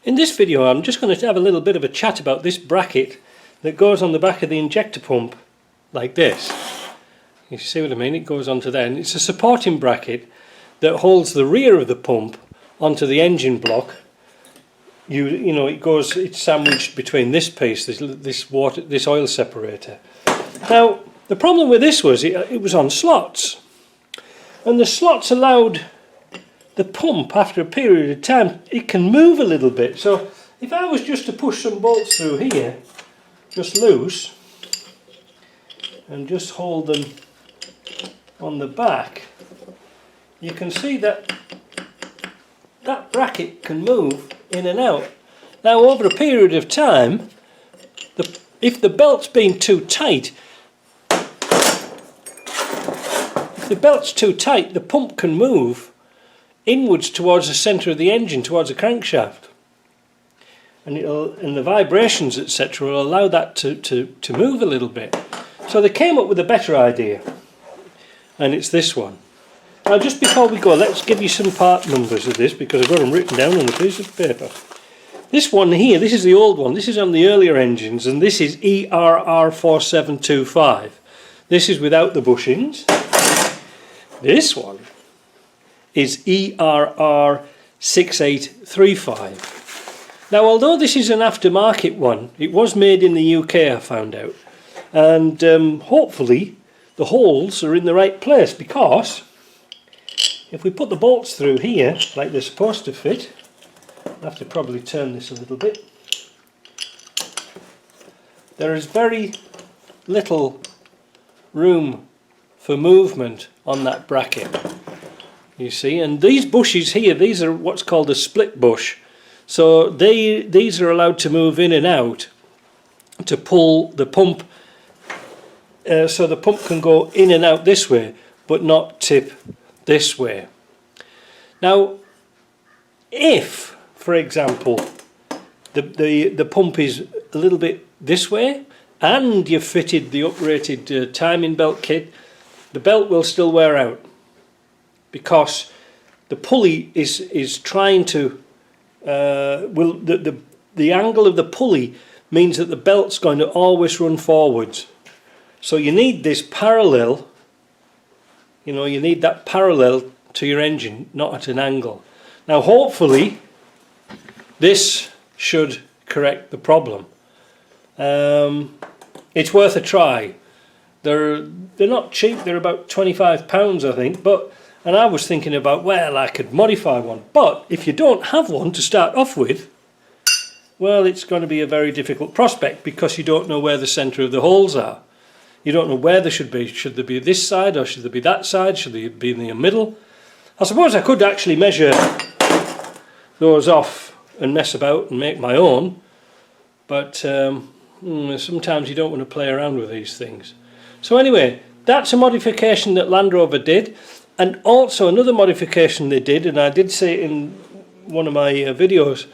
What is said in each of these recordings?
In this video I'm just going to have a little bit of a chat about this bracket that goes on the back of the injector pump like this. You see what I mean? It goes onto there, and it's a supporting bracket that holds the rear of the pump onto the engine block. You know, it's sandwiched between this piece, this oil separator. Now the problem with this was it was on slots, and the slots allowed the pump, after a period of time, it can move a little bit. So if I was just to push some bolts through here, just loose, and just hold them on the back, you can see that that bracket can move in and out. Now over a period of time, if the belt's been too tight, the pump can move inwards towards the centre of the engine, towards the crankshaft, and the vibrations, etc., will allow that to move a little bit. So they came up with a better idea, and it's this one. Now just before we go, let's give you some part numbers of this, because I've got them written down on a piece of paper. This one here, this is the old one, this is on the earlier engines, and this is ERR6725. This is without the bushings. This one is ERR6835. Now although this is an aftermarket one, it was made in the UK, I found out, and hopefully the holes are in the right place, because if we put the bolts through here like they're supposed to fit, I'll have to probably turn this a little bit, there is very little room for movement on that bracket, you see. And these bushes here, these are what's called a split bush, so these are allowed to move in and out to pull the pump, so the pump can go in and out this way but not tip this way. Now if, for example, the pump is a little bit this way and you've fitted the uprated timing belt kit, the belt will still wear out, because the pulley is trying to the angle of the pulley means that the belt's going to always run forwards. So you need this parallel, you know, you need that parallel to your engine, not at an angle. Now hopefully this should correct the problem. It's worth a try. They're not cheap, they're about £25 I think, and I was thinking about, well, I could modify one, but if you don't have one to start off with, well, it's going to be a very difficult prospect, because you don't know where the centre of the holes are. You don't know where they should be. Should they be this side, or should they be that side? Should they be in the middle? I suppose I could actually measure those off and mess about and make my own, but sometimes you don't want to play around with these things. So anyway, that's a modification that Land Rover did, and also another modification they did, and I did say it in one of my videos,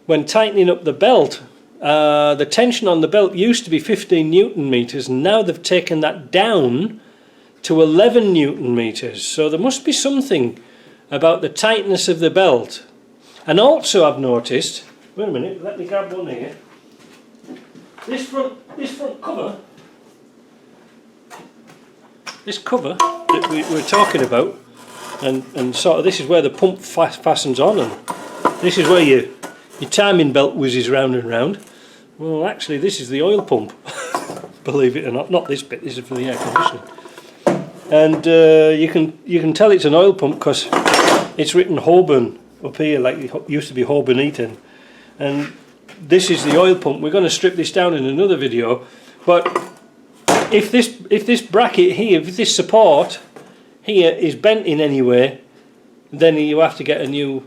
when tightening up the belt, the tension on the belt used to be 15 Newton meters, and now they've taken that down to 11 Newton meters. So there must be something about the tightness of the belt. And also I've noticed, wait a minute, let me grab one here, this front cover, this cover that we're talking about, and sort of this is where the pump fastens on, and this is where your timing belt whizzes round and round. Well, actually this is the oil pump, believe it or not this bit, this is for the air conditioning. And you can tell it's an oil pump because it's written Holborn up here, like it used to be Holborn Eaton, and this is the oil pump. We're going to strip this down in another video, but if this bracket here, if this support here is bent in any way, then you have to get a new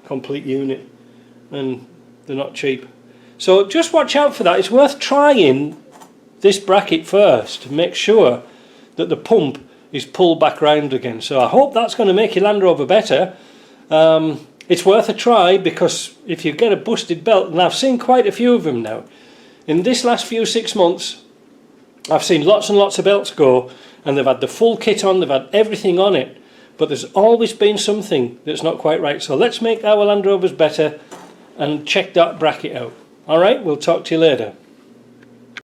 complete unit, and they're not cheap. So just watch out for that. It's worth trying this bracket first to make sure that the pump is pulled back round again. So I hope that's going to make your Land Rover better. It's worth a try, because if you get a busted belt, and I've seen quite a few of them now, in this last 6 months I've seen lots and lots of belts go, and they've had the full kit on, they've had everything on it, but there's always been something that's not quite right. So let's make our Land Rovers better and check that bracket out. Alright, we'll talk to you later.